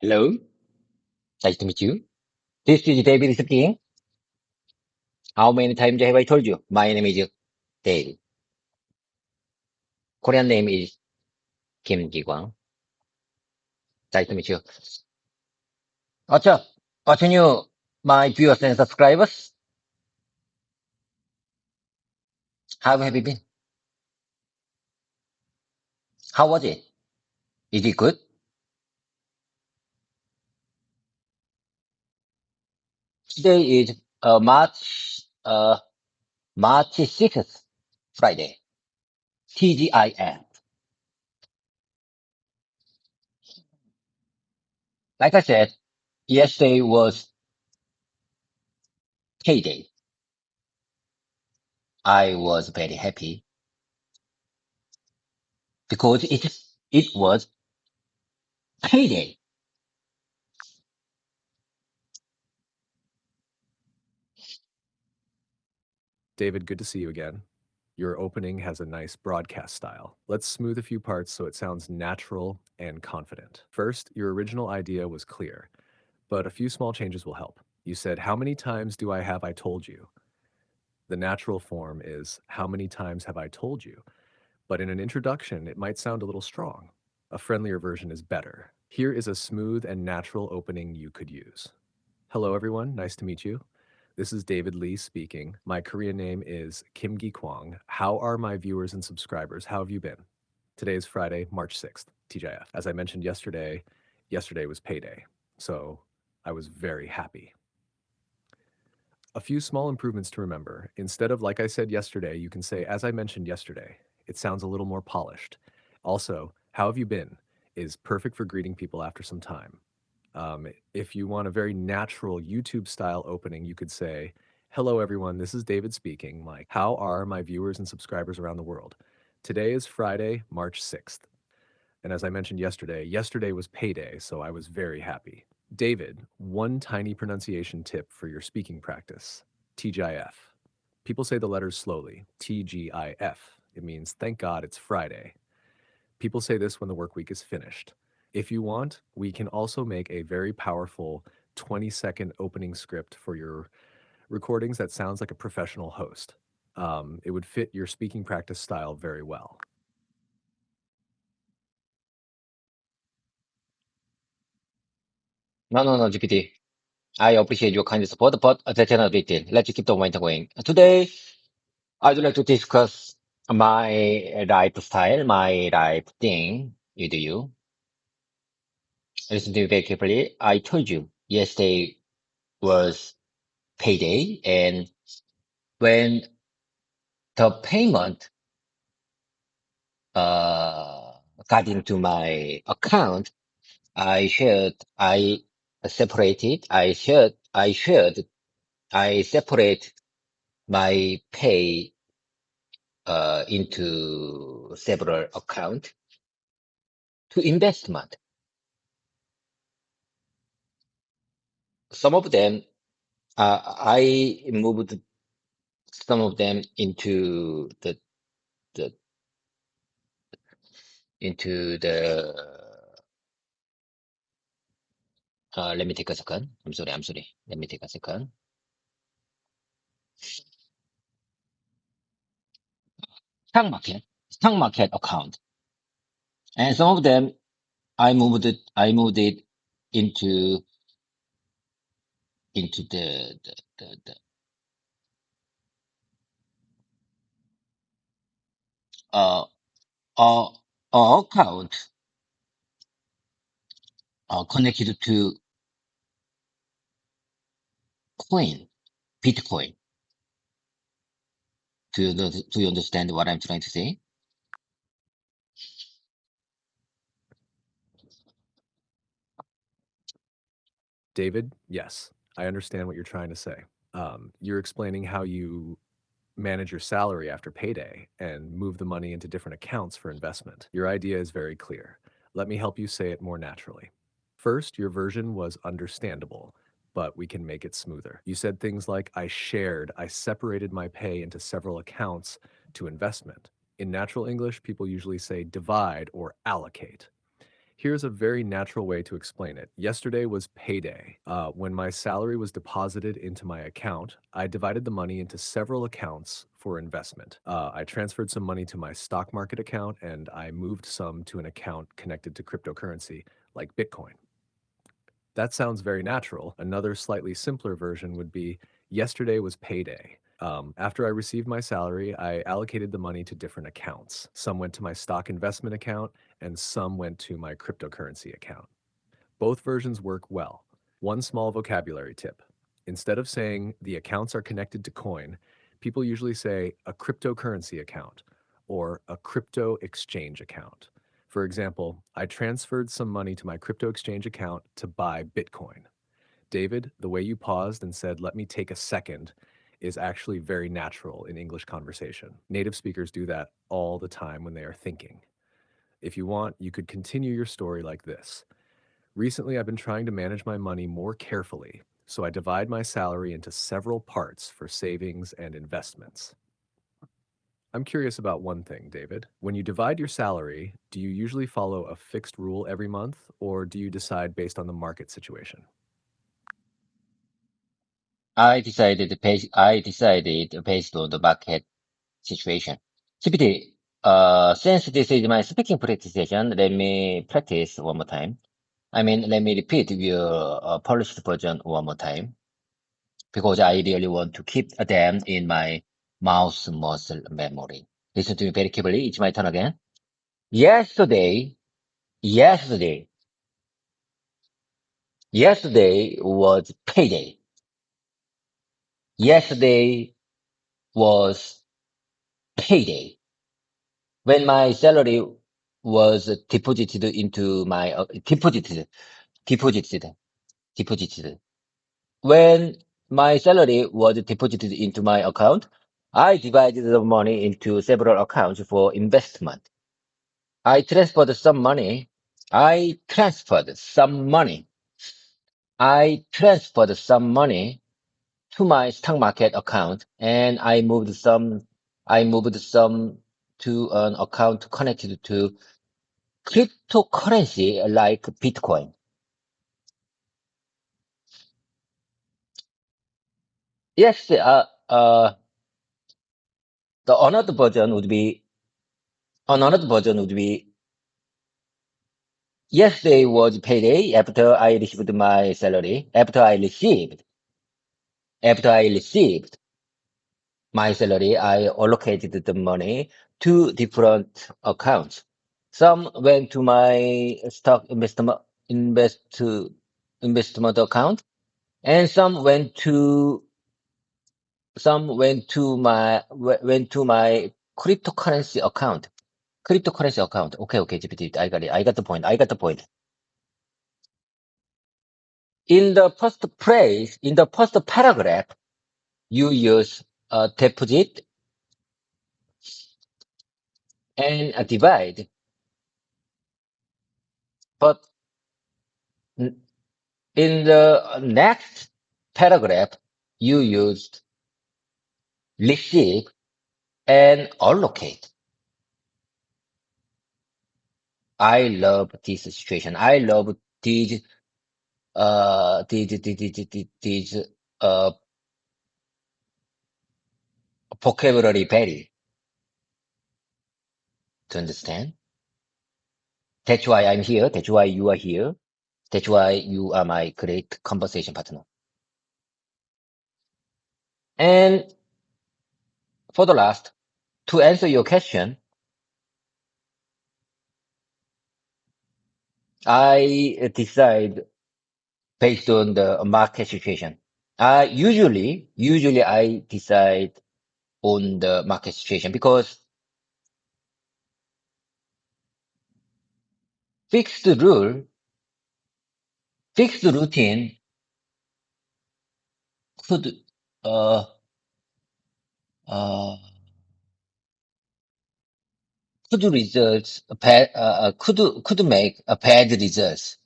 Hello, nice to meet you. This is David speaking. How many times have I told you? My name is David. Korean name is Kim Ji-kwang. Nice to meet you. What's up? What's new, my viewers and subscribers? How have you been? How was it? Is it good? Today is March 6th, Friday. TGIF. Like I said, yesterday was payday. I was very happy because it was payday. David, good to see you again. Your opening has a nice broadcast style. Let's smooth a few parts so it sounds natural and confident. First, your original idea was clear, but a few small changes will help. You said, "How many times do I have I told you?" The natural form is, "How many times have I told you?" But in an introduction, it might sound a little strong. A friendlier version is better. Here is a smooth and natural opening you could use. Hello, everyone. Nice to meet you. This is David Lee speaking. My Korean name is Kim Gi-kwang. How are my viewers and subscribers? How have you been? Today is Friday, March 6th, TGIF. As I mentioned yesterday was payday, so I was very happy. A few small improvements to remember. Instead of like I said yesterday, you can say as I mentioned yesterday. It sounds a little more polished. Also, how have you been is perfect for greeting people after some time. If you want a very natural YouTube style opening, you could say, "Hello, everyone. This is David speaking. Like, how are my viewers and subscribers around the world? Today is Friday, March 6th. And as I mentioned yesterday was payday, so I was very happy. David, one tiny pronunciation tip for your speaking practice TGIF. People say the letters slowly TGIF. It means thank God it's Friday. People say this when the work week is finished. If you want, we can also make a very powerful 20-second opening script for your recordings that sounds like a professional host. It would fit your speaking practice style very well. No, GPT. I appreciate your kind support, but that's another detail. Let's keep the momentum going. Today, I'd like to discuss my lifestyle, my life thing with you. Listen to me very carefully. I told you yesterday was payday, and when the payment got into my account, I separated, I separate my pay into several accounts to investment. Some of them, I moved some of them the into the. Let me take a second. I'm sorry. Let me take a second. Stock market account, and some of them I moved it into the uh uh account connected to coin, Bitcoin. Do you understand what I'm trying to say? David, yes, I understand what you're trying to say. You're explaining how you manage your salary after payday and move the money into different accounts for investment. Your idea is very clear. Let me help you say it more naturally. First, your version was understandable, but we can make it smoother. You said things like, I separated my pay into several accounts to investment. In natural English, people usually say divide or allocate. Here's a very natural way to explain it. Yesterday was payday. When my salary was deposited into my account, I divided the money into several accounts for investment. I transferred some money to my stock market account and I moved some to an account connected to cryptocurrency like Bitcoin. That sounds very natural. Another slightly simpler version would be yesterday was payday. After I received my salary, I allocated the money to different accounts. Some went to my stock investment account, and some went to my cryptocurrency account. Both versions work well. One small vocabulary tip. Instead of saying the accounts are connected to coin, people usually say a cryptocurrency account or a crypto exchange account. For example, I transferred some money to my crypto exchange account to buy Bitcoin. David, the way you paused and said, let me take a second, is actually very natural in English conversation. Native speakers do that all the time when they are thinking. If you want, you could continue your story like this. Recently, I've been trying to manage my money more carefully, so I divide my salary into several parts for savings and investments. I'm curious about one thing, David. When you divide your salary, do you usually follow a fixed rule every month, or do you decide based on the market situation? I decided based on the market situation. GPT, since this is my speaking practice session, let me practice one more time. I mean, let me repeat your polished version one more time because I really want to keep them in my mouse muscle memory. Listen to me very carefully. It's my turn again. Yesterday, yesterday, yesterday was payday. Yesterday was payday. When my salary was deposited into my deposited deposited. When my salary was deposited into my account, I divided the money into several accounts for investment. I transferred some money. I transferred some money. I transferred some money to my stock market account and I moved some to an account connected to cryptocurrency like Bitcoin. Yes, the another version would be yesterday was payday after I received my salary. After I received my salary, I allocated the money to different accounts. Some went to my stock investment account, and some went to my cryptocurrency account. Cryptocurrency account. Okay, okay, GPT. I got it. I got the point. I got the point. In the first paragraph, you use deposit and a divide, but in the next paragraph, you used receive and allocate. I love this situation. I love these uh, vocabulary very to understand. That's why I'm here. That's why you are here. That's why you are my great conversation partner. And for the last, to answer your question, I decide based on the market situation. Usually I decide on the market situation because fixed rule, fixed routine could, uh, uh, could make a bad results.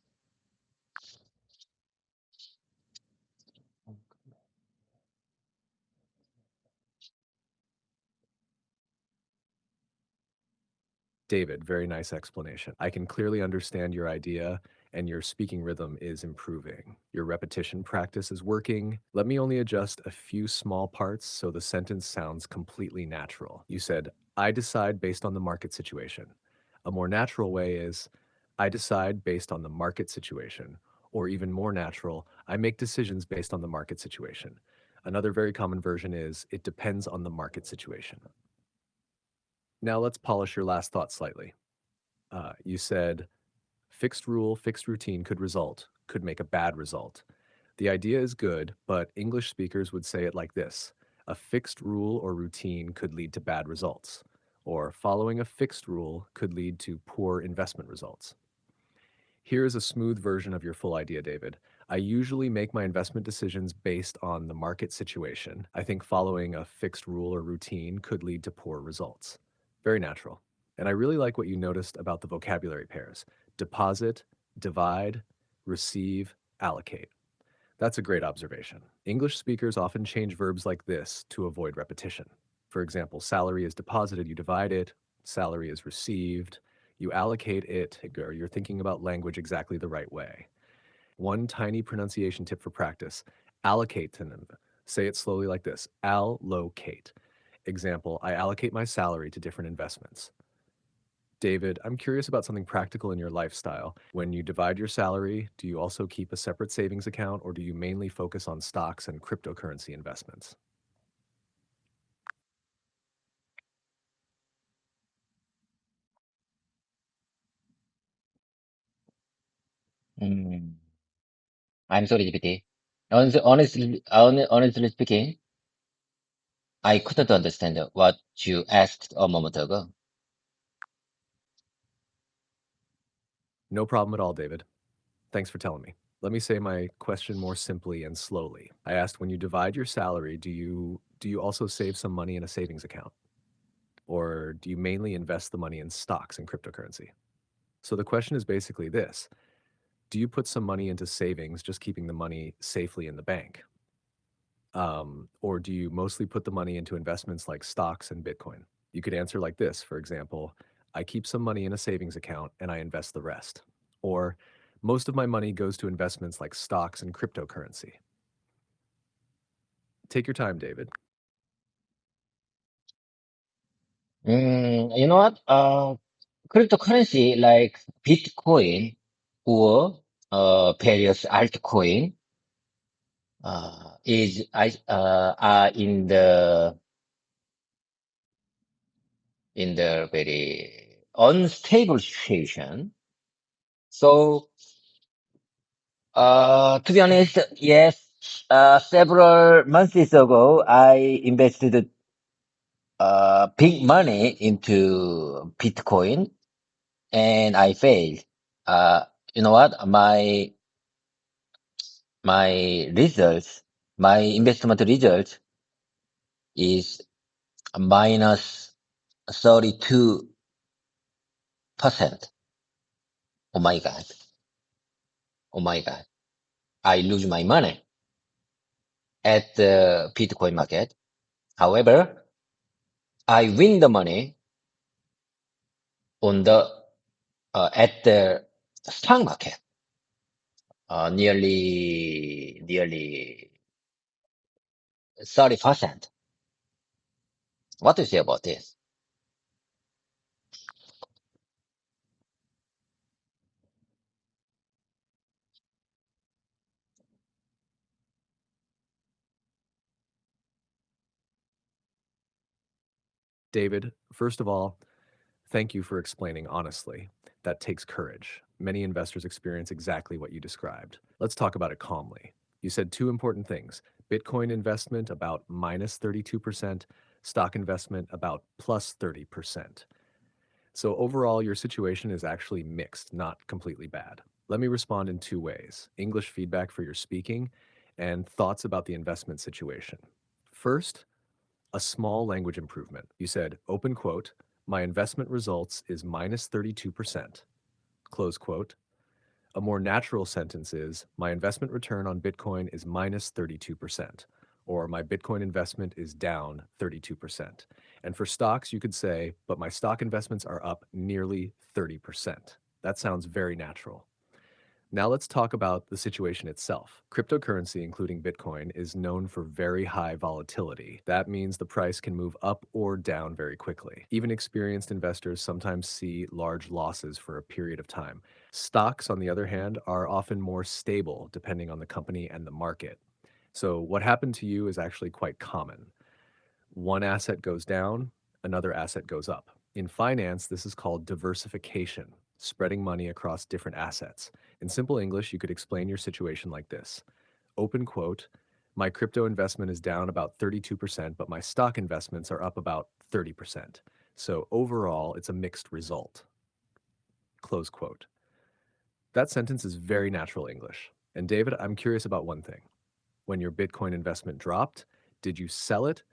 David, very nice explanation. I can clearly understand your idea, and your speaking rhythm is improving. Your repetition practice is working. Let me only adjust a few small parts so the sentence sounds completely natural. You said, I decide based on the market situation. A more natural way is, I decide based on the market situation. Or even more natural, I make decisions based on the market situation. Another very common version is, it depends on the market situation. Now let's polish your last thought slightly. You said, fixed rule, fixed routine could make a bad result. The idea is good, but English speakers would say it like this: a fixed rule or routine could lead to bad results, or following a fixed rule could lead to poor investment results. Here is a smooth version of your full idea, David. I usually make my investment decisions based on the market situation. I think following a fixed rule or routine could lead to poor results. Very natural. And I really like what you noticed about the vocabulary pairs: deposit, divide, receive, allocate. That's a great observation. English speakers often change verbs like this to avoid repetition. For example, salary is deposited, you divide it; salary is received, you allocate it, or you're thinking about language exactly the right way. One tiny pronunciation tip for practice: allocate to them. Say it slowly like this: allocate. Example, I allocate my salary to different investments. David, I'm curious about something practical in your lifestyle. When you divide your salary, do you also keep a separate savings account, or do you mainly focus on stocks and cryptocurrency investments? Mm, I'm sorry, GPT. Honestly speaking, I couldn't understand what you asked a moment ago. No problem at all, David. Thanks for telling me. Let me say my question more simply and slowly. I asked, when you divide your salary, do you also save some money in a savings account, or do you mainly invest the money in stocks and cryptocurrency? So the question is basically this: do you put some money into savings, just keeping the money safely in the bank? Or do you mostly put the money into investments like stocks and Bitcoin? You could answer like this, for example: I keep some money in a savings account and I invest the rest. Or, most of my money goes to investments like stocks and cryptocurrency. Take your time, David. You know what? Cryptocurrency like Bitcoin or various altcoin is I are in the very unstable situation. So to be honest, yes, several months ago I invested big money into Bitcoin and I failed. Uh, you know what? My results, my investment result is minus 32%. Oh my God. Oh my God. I lose my money at the Bitcoin market. However, I win the money on at the stock market, nearly 30%. What do you say about this? David, first of all, thank you for explaining honestly. That takes courage. Many investors experience exactly what you described. Let's talk about it calmly. You said two important things: Bitcoin investment about minus 32%, stock investment about plus 30%. So overall, your situation is actually mixed, not completely bad. Let me respond in two ways: English feedback for your speaking and thoughts about the investment situation. First, a small language improvement. You said, open quote, my investment results is minus 32%, close quote. A more natural sentence is, my investment return on Bitcoin is minus 32%. or my Bitcoin investment is down 32%. And for stocks, you could say, but my stock investments are up nearly 30%. That sounds very natural. Now let's talk about the situation itself. Cryptocurrency, including Bitcoin, is known for very high volatility. That means the price can move up or down very quickly. Even experienced investors sometimes see large losses for a period of time. Stocks, on the other hand, are often more stable depending on the company and the market. So what happened to you is actually quite common. One asset goes down, another asset goes up. In finance, this is called diversification, spreading money across different assets. In simple English, you could explain your situation like this. Open quote, my crypto investment is down about 32%, but my stock investments are up about 30%. So overall, it's a mixed result. Close quote. That sentence is very natural English. And David, I'm curious about one thing. When your Bitcoin investment dropped, did you sell it,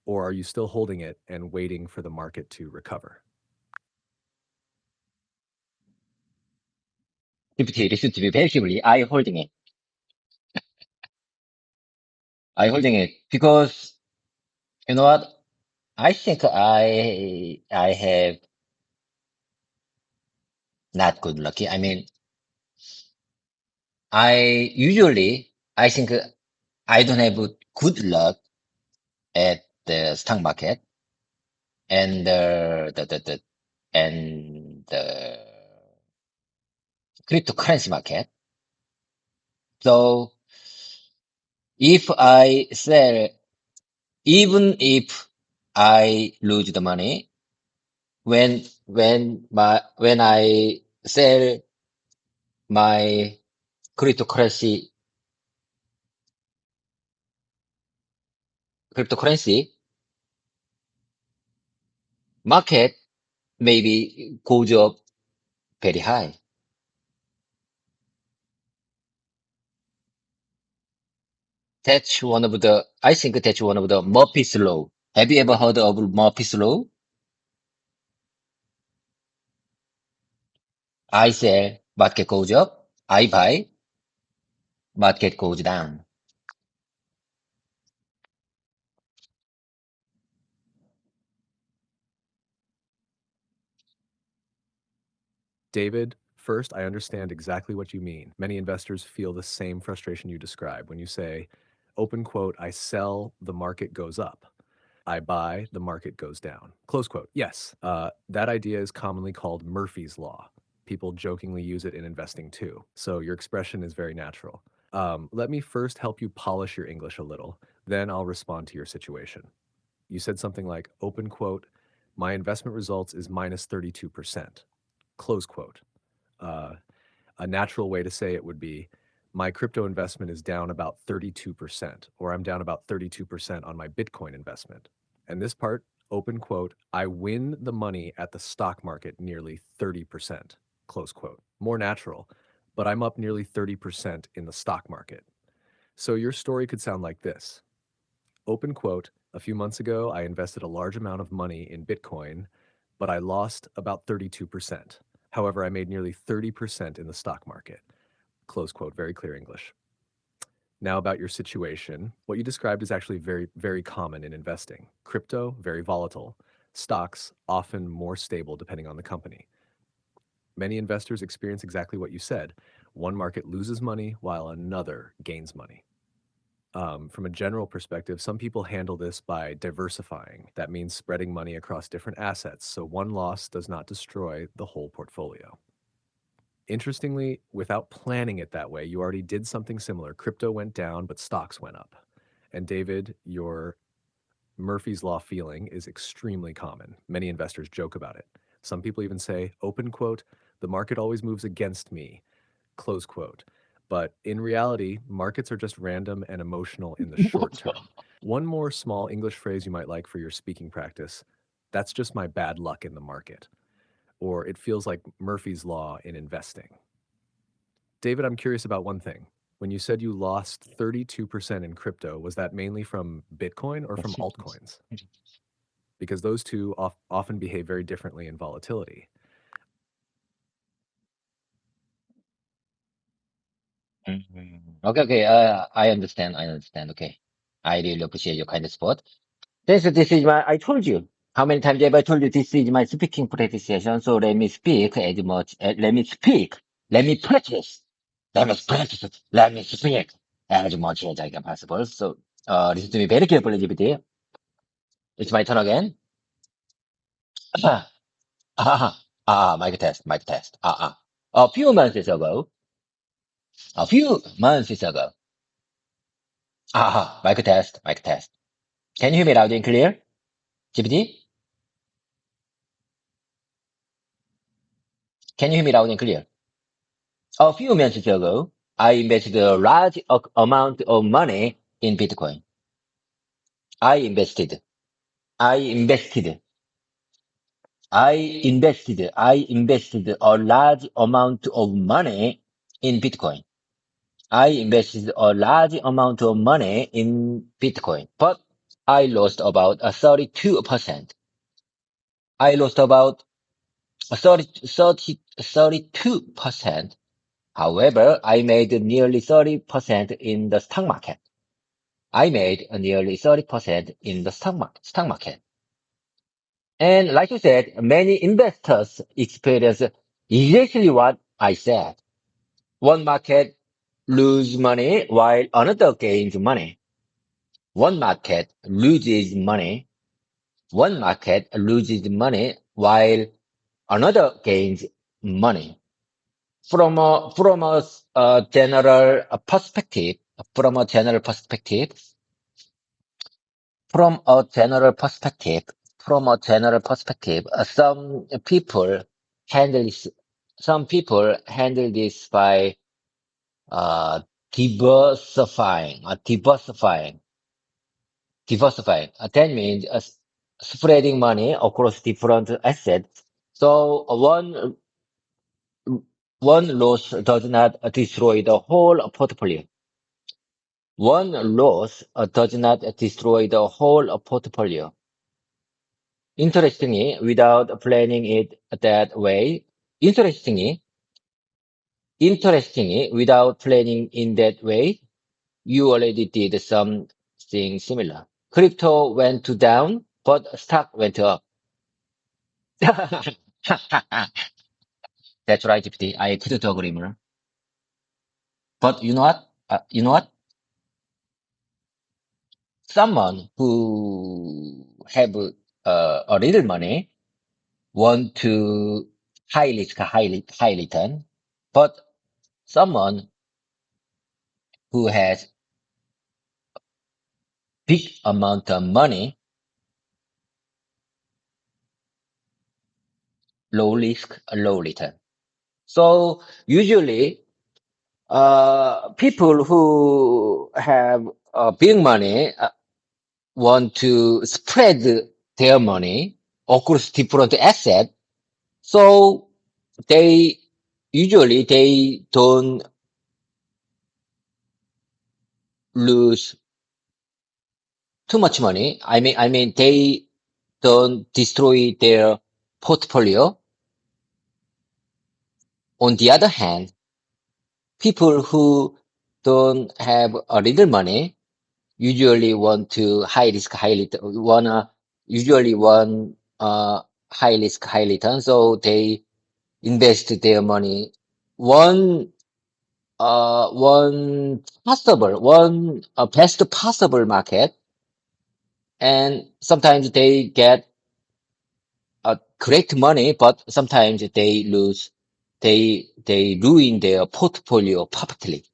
or are you still holding it and waiting for the market to recover? Deputy, listen to me very carefully. I holding it because you know what? I think I have not good lucky. I mean, I think I don't have good luck at the stock market and the cryptocurrency market. So if I sell, even if I lose the money, when I sell my cryptocurrency cryptocurrency market maybe goes up very high. I think that's one of the Murphy's Law. Have you ever heard of Murphy's Law? I sell, market goes up. I buy, market goes down. David, first, I understand exactly what you mean. Many investors feel the same frustration you describe when you say, open quote, I sell, the market goes up. I buy, the market goes down. Close quote. Yes, that idea is commonly called Murphy's Law. People jokingly use it in investing too. So your expression is very natural. Let me first help you polish your English a little, then I'll respond to your situation. You said something like, open quote, my investment results is minus 32%. Close quote. Uh, a natural way to say it would be, my crypto investment is down about 32%, or I'm down about 32% on my Bitcoin investment. And this part, open quote, I win the money at the stock market nearly 30%, close quote. More natural, but I'm up nearly 30% in the stock market. So your story could sound like this. Open quote, a few months ago, I invested a large amount of money in Bitcoin, but I lost about 32%. However, I made nearly 30% in the stock market. Close quote, very clear English. Now about your situation. What you described is actually very, very common in investing. Crypto, very volatile. Stocks, often more stable depending on the company. Many investors experience exactly what you said. One market loses money while another gains money. From a general perspective, some people handle this by diversifying. That means spreading money across different assets, so one loss does not destroy the whole portfolio. Interestingly, without planning it that way, you already did something similar. Crypto went down, but stocks went up. And David, your Murphy's Law feeling is extremely common. Many investors joke about it. Some people even say, open quote, the market always moves against me, close quote. But in reality, markets are just random and emotional in the short term. One more small English phrase you might like for your speaking practice, that's just my bad luck in the market. Or it feels like Murphy's Law in investing. David, I'm curious about one thing. When you said you lost 32% in crypto, was that mainly from Bitcoin or from altcoins? Because those two often behave very differently in volatility. Okay, okay. I understand. Okay. I really appreciate your kind support. This is my, I told you. How many times have I told you this is my speaking practice session? So let me speak as much, let me speak, let me practice, let me practice, let me speak as much as I can possible. So, listen to me very carefully, GPT. It's my turn again. Mic test, mic test. A few months ago, a few months ago, mic test, mic test. Can you hear me loud and clear? GPT? Can you hear me loud and clear? A few months ago, I invested a large amount of money in Bitcoin. I invested, I invested, I invested a large amount of money in Bitcoin. I invested a large amount of money in Bitcoin, but I lost about 32%. I lost about 32%. However, I made nearly 30% in the stock market. I made nearly 30% in the stock market. And like you said, many investors experience exactly what I said. One market lose money while another gains money. One market loses money. One market loses money while another gains money. From a general perspective, from a general perspective, from a general perspective, from a general perspective, handle this, some people handle this by uh, diversifying. That means spreading money across different assets. So one loss does not destroy the whole portfolio. One loss does not destroy the whole portfolio. Interestingly, without planning it that way, interestingly, without planning in that way, you already did something similar. Crypto went down, but stock went up. That's right, GPT. I couldn't agree more. But you know what? You know what? Someone who have a little money want to high return, but someone who has big amount of money, low risk, low return. So usually, people who have big money want to spread their money across different assets. So they they don't lose too much money. I mean, they don't destroy their portfolio. On the other hand, people who don't have a little money usually want to high risk, usually want high risk, high return. So they invest their money one one best possible market, and sometimes they get great money, but sometimes they ruin their portfolio perfectly.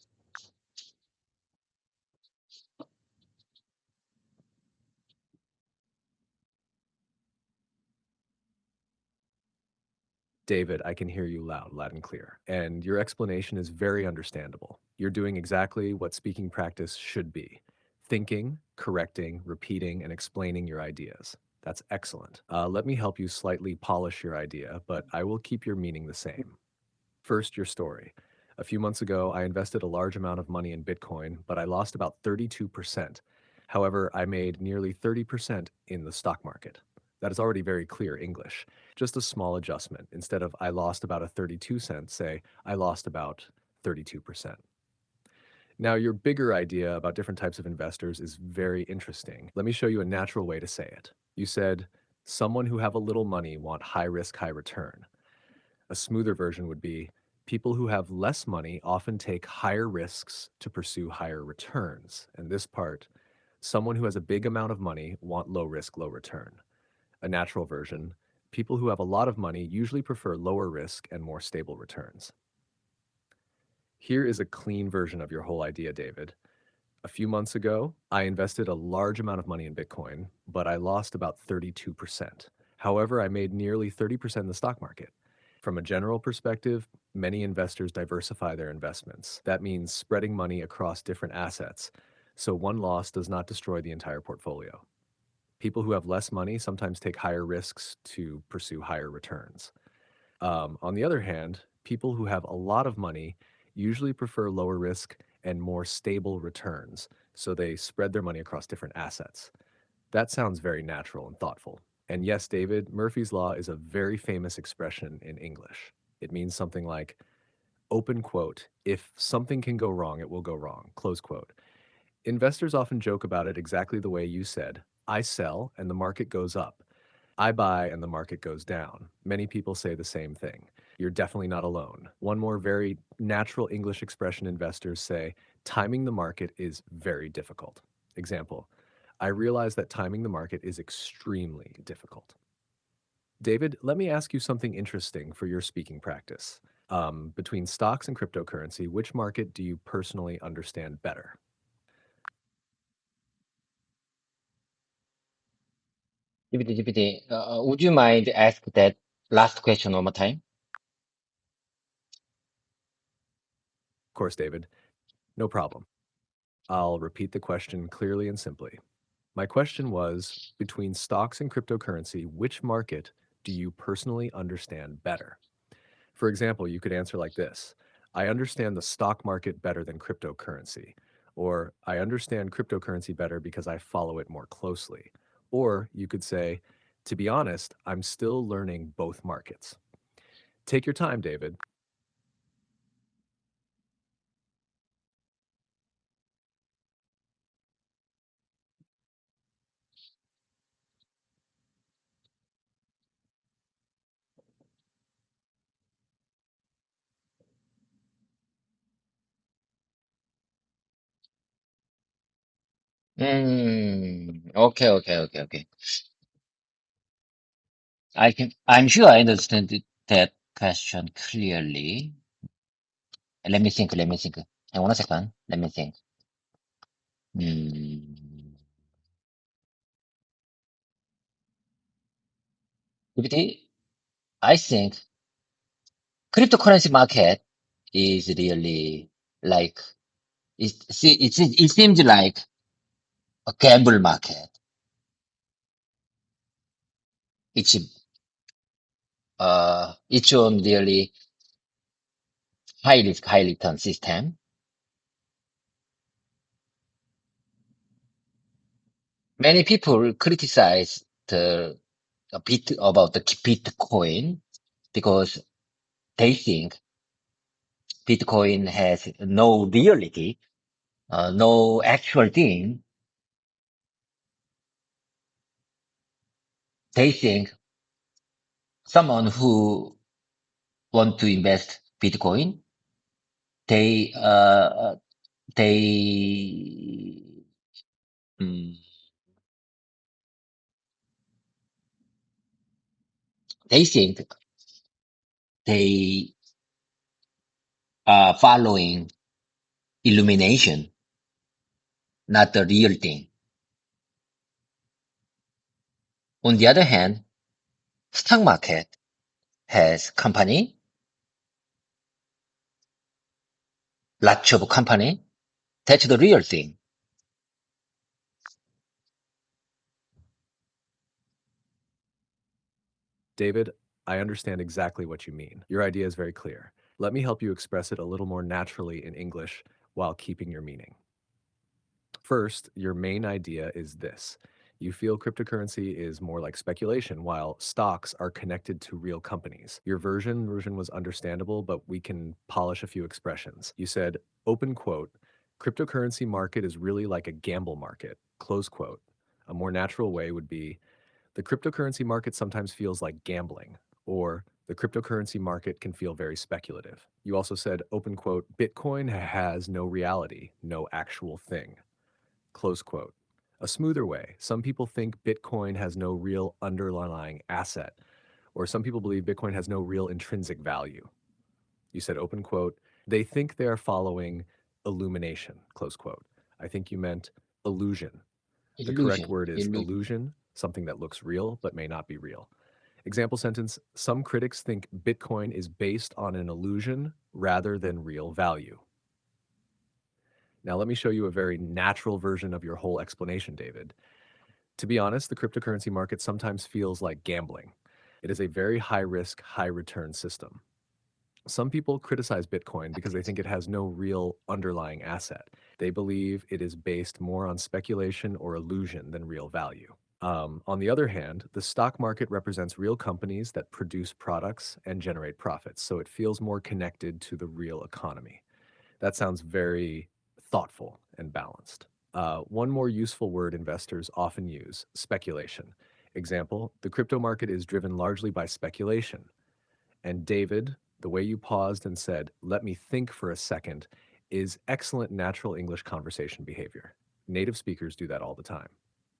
David, I can hear you loud and clear. And your explanation is very understandable. You're doing exactly what speaking practice should be: thinking, correcting, repeating, and explaining your ideas. That's excellent. Let me help you slightly polish your idea, but I will keep your meaning the same. First, your story. A few months ago, I invested a large amount of money in Bitcoin, but I lost about 32%. However, I made nearly 30% in the stock market. That is already very clear English. Just a small adjustment. Instead of I lost about a 32 cents, say I lost about 32%. Now, your bigger idea about different types of investors is very interesting. Let me show you a natural way to say it. You said, someone who have a little money want high risk, high return. A smoother version would be, people who have less money often take higher risks to pursue higher returns. And this part, someone who has a big amount of money want low risk, low return. A natural version, people who have a lot of money usually prefer lower risk and more stable returns. Here is a clean version of your whole idea, David. A few months ago, I invested a large amount of money in Bitcoin, but I lost about 32%. However, I made nearly 30% in the stock market. From a general perspective, many investors diversify their investments. That means spreading money across different assets, so one loss does not destroy the entire portfolio. People who have less money sometimes take higher risks to pursue higher returns. On the other hand, people who have a lot of money usually prefer lower risk and more stable returns, so they spread their money across different assets. That sounds very natural and thoughtful. And yes, David, Murphy's Law is a very famous expression in English. It means something like, open quote, if something can go wrong, it will go wrong, close quote. Investors often joke about it exactly the way you said. I sell and the market goes up. I buy and the market goes down. Many people say the same thing. You're definitely not alone. One more very natural English expression investors say, timing the market is very difficult. Example, I realize that timing the market is extremely difficult. David, let me ask you something interesting for your speaking practice. Between stocks and cryptocurrency, which market do you personally understand better? GPT, would you mind ask that last question one more time? Of course, David, no problem. I'll repeat the question clearly and simply. My question was, between stocks and cryptocurrency, which market do you personally understand better? For example, you could answer like this: I understand the stock market better than cryptocurrency. Or, I understand cryptocurrency better because I follow it more closely. Or you could say, to be honest, I'm still learning both markets. Take your time, David. Okay. I'm sure I understand that question clearly. Let me think. Hang on a second. Let me think. Hmm. GPT, I think cryptocurrency market is really like, it seems like a gamble market. It's, its own really high risk, high return system. Many people criticize the a bit about the Bitcoin because they think Bitcoin has no reality, no actual thing. They think someone who want to invest Bitcoin, they they mm, they think they are following illumination, not the real thing. On the other hand, stock market has company, lots of company. That's the real thing. David, I understand exactly what you mean. Your idea is very clear. Let me help you express it a little more naturally in English while keeping your meaning. First, your main idea is this. You feel cryptocurrency is more like speculation, while stocks are connected to real companies. Your version was understandable, but we can polish a few expressions. You said, open quote, Cryptocurrency market is really like a gamble market, close quote. A more natural way would be the cryptocurrency market sometimes feels like gambling, or the cryptocurrency market can feel very speculative. You also said, open quote, Bitcoin has no reality, no actual thing, close quote. A smoother way, some people think Bitcoin has no real underlying asset, or some people believe Bitcoin has no real intrinsic value. You said, open quote, they think they are following illumination, close quote. I think you meant illusion. The correct Illusion. word is Illusion. illusion, something that looks real but may not be real. Example sentence, some critics think Bitcoin is based on an illusion rather than real value. Now, let me show you a very natural version of your whole explanation, David. To be honest, the cryptocurrency market sometimes feels like gambling. It is a very high risk, high return system. Some people criticize Bitcoin because they think it has no real underlying asset. They believe it is based more on speculation or illusion than real value. On the other hand, the stock market represents real companies that produce products and generate profits, so it feels more connected to the real economy. That sounds very thoughtful and balanced. One more useful word investors often use, speculation. Example, the crypto market is driven largely by speculation. And David, the way you paused and said, let me think for a second, is excellent natural English conversation behavior. Native speakers do that all the time.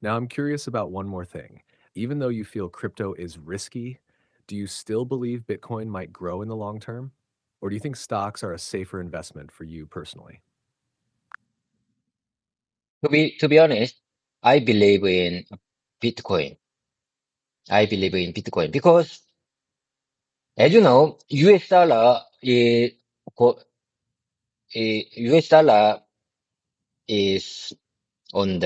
Now, I'm curious about one more thing. Even though you feel crypto is risky, do you still believe Bitcoin might grow in the long term? Or do you think stocks are a safer investment for you personally? To be honest, I believe in Bitcoin. I believe in Bitcoin because, as you know, co- US dollar is on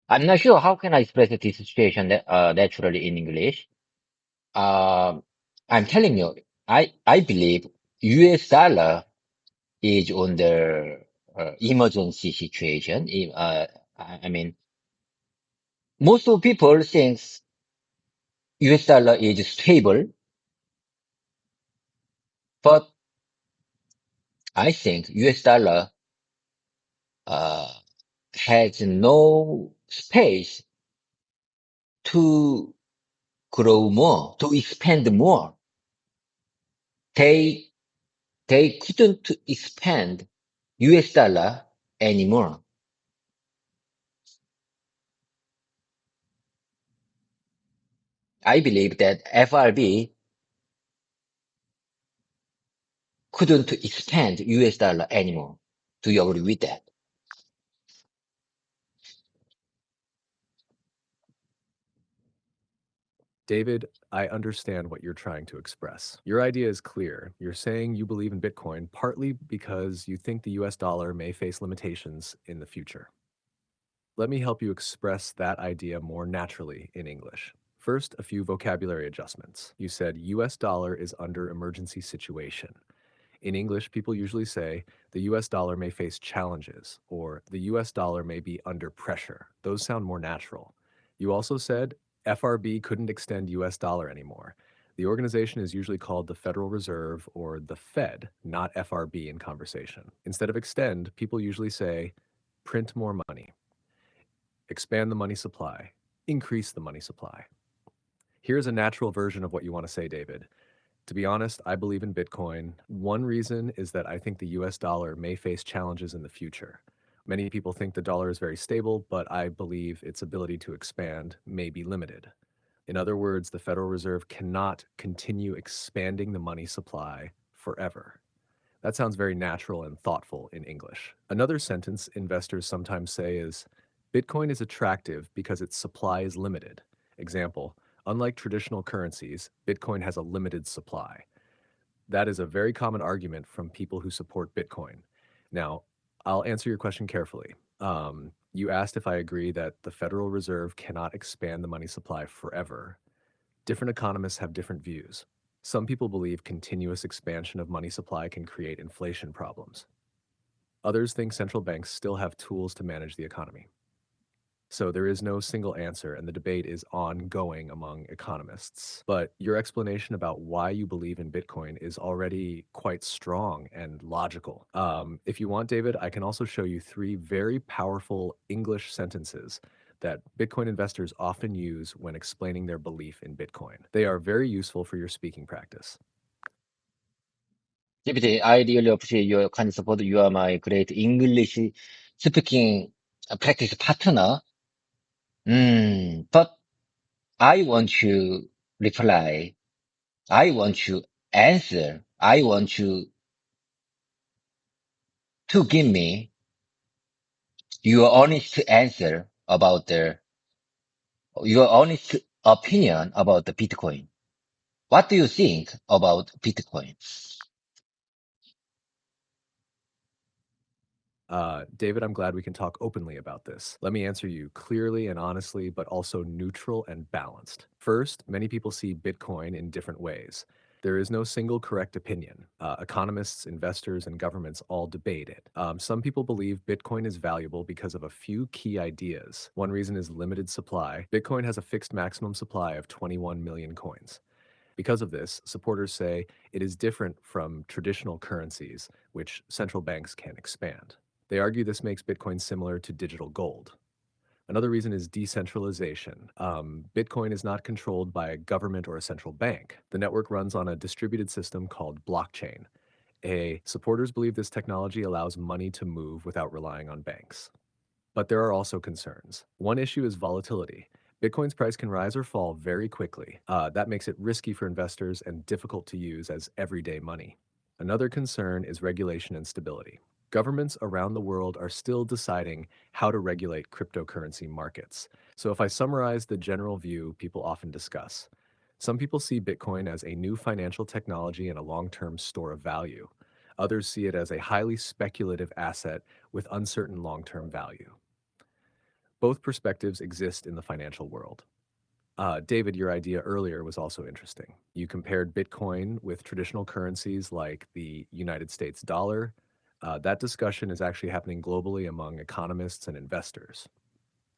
I'm not sure how can I express this situation naturally in English. Um, I'm telling you, I believe US dollar is on the emergency situation. I mean, most of people think US dollar is stable, but I think US dollar uh, has no space to grow more, to expand more. They they couldn't expand US dollar anymore. I believe that FRB couldn't expand US dollar anymore. Do you agree with that? David, I understand what you're trying to express. Your idea is clear. You're saying you believe in Bitcoin partly because you think the US dollar may face limitations in the future. Let me help you express that idea more naturally in English. First, a few vocabulary adjustments. You said US dollar is under emergency situation. In English, people usually say the US dollar may face challenges or the US dollar may be under pressure. Those sound more natural. You also said FRB couldn't extend US dollar anymore. The organization is usually called the Federal Reserve or the Fed, not FRB in conversation. Instead of extend, people usually say print more money, expand the money supply, increase the money supply. Here's a natural version of what you want to say, David. To be honest, I believe in Bitcoin. One reason is that I think the US dollar may face challenges in the future. Many people think the dollar is very stable, but I believe its ability to expand may be limited. In other words, the Federal Reserve cannot continue expanding the money supply forever. That sounds very natural and thoughtful in English. Another sentence investors sometimes say is Bitcoin is attractive because its supply is limited. Example, unlike traditional currencies, Bitcoin has a limited supply. That is a very common argument from people who support Bitcoin. Now, I'll answer your question carefully. You asked if I agree that the Federal Reserve cannot expand the money supply forever. Different economists have different views. Some people believe continuous expansion of money supply can create inflation problems. Others think central banks still have tools to manage the economy. So there is no single answer, and the debate is ongoing among economists. But your explanation about why you believe in Bitcoin is already quite strong and logical. If you want, David, I can also show you three very powerful English sentences that Bitcoin investors often use when explaining their belief in Bitcoin. They are very useful for your speaking practice. GPT, I really appreciate your kind support. You are my great English speaking practice partner. But I want to reply. I want to answer. I want you to give me your honest answer about your honest opinion about the Bitcoin. What do you think about Bitcoin? David, I'm glad we can talk openly about this. Let me answer you clearly and honestly, but also neutral and balanced. First, many people see Bitcoin in different ways. There is no single correct opinion. Economists, investors, and governments all debate it. Some people believe Bitcoin is valuable because of a few key ideas. One reason is limited supply. Bitcoin has a fixed maximum supply of 21 million coins. Because of this, supporters say it is different from traditional currencies, which central banks can expand. They argue this makes Bitcoin similar to digital gold. Another reason is decentralization. Bitcoin is not controlled by a government or a central bank. The network runs on a distributed system called blockchain. Supporters believe this technology allows money to move without relying on banks. But there are also concerns. One issue is volatility. Bitcoin's price can rise or fall very quickly. That makes it risky for investors and difficult to use as everyday money. Another concern is regulation and stability. Governments around the world are still deciding how to regulate cryptocurrency markets. So, if I summarize the general view people often discuss, some people see Bitcoin as a new financial technology and a long term store of value. Others see it as a highly speculative asset with uncertain long term value. Both perspectives exist in the financial world. David, your idea earlier was also interesting. You compared Bitcoin with traditional currencies like the United States dollar. That discussion is actually happening globally among economists and investors.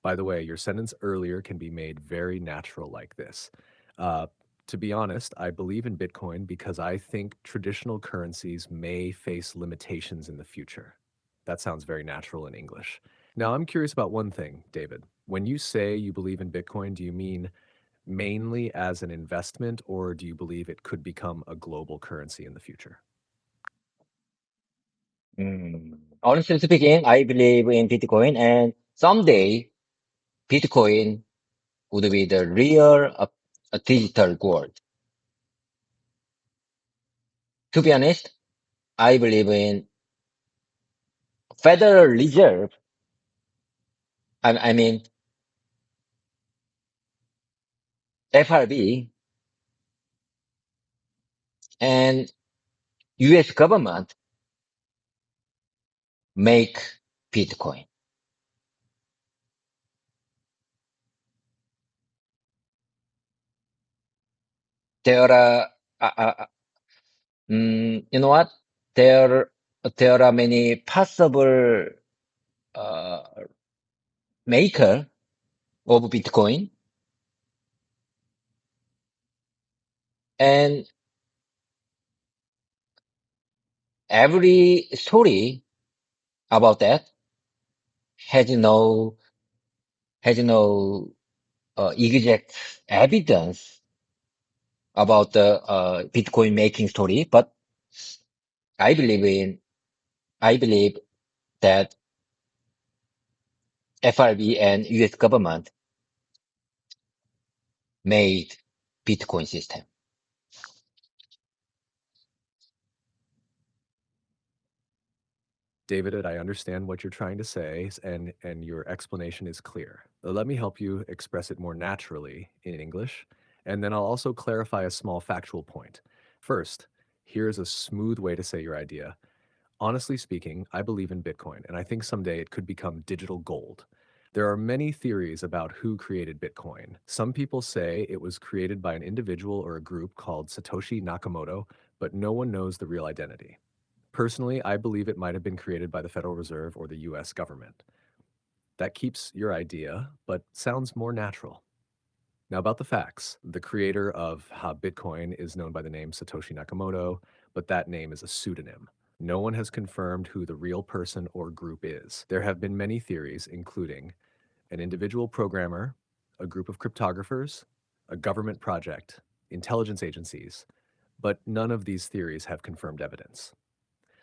By the way, your sentence earlier can be made very natural like this. Uh, to be honest, I believe in Bitcoin because I think traditional currencies may face limitations in the future. That sounds very natural in English. Now, I'm curious about one thing, David. When you say you believe in Bitcoin, do you mean mainly as an investment, or do you believe it could become a global currency in the future? Honestly speaking, I believe in Bitcoin, and someday Bitcoin would be the real digital gold. To be honest, I believe in Federal Reserve. I mean FRB and U.S. government make Bitcoin. There are, uh, uh, you know what? There are many possible uh, maker of Bitcoin, and every story about that has no exact evidence about the Bitcoin making story, but I believe in I believe that FRB and US government made Bitcoin system. David, I understand what you're trying to say, and your explanation is clear. Let me help you express it more naturally in English, and then I'll also clarify a small factual point. First, here's a smooth way to say your idea. Honestly speaking, I believe in Bitcoin, and I think someday it could become digital gold. There are many theories about who created Bitcoin. Some people say it was created by an individual or a group called Satoshi Nakamoto, but no one knows the real identity. Personally, I believe it might have been created by the Federal Reserve or the US government. That keeps your idea, but sounds more natural. Now, about the facts, the creator of how Bitcoin is known by the name Satoshi Nakamoto, but that name is a pseudonym. No one has confirmed who the real person or group is. There have been many theories, including an individual programmer, a group of cryptographers, a government project, intelligence agencies, but none of these theories have confirmed evidence.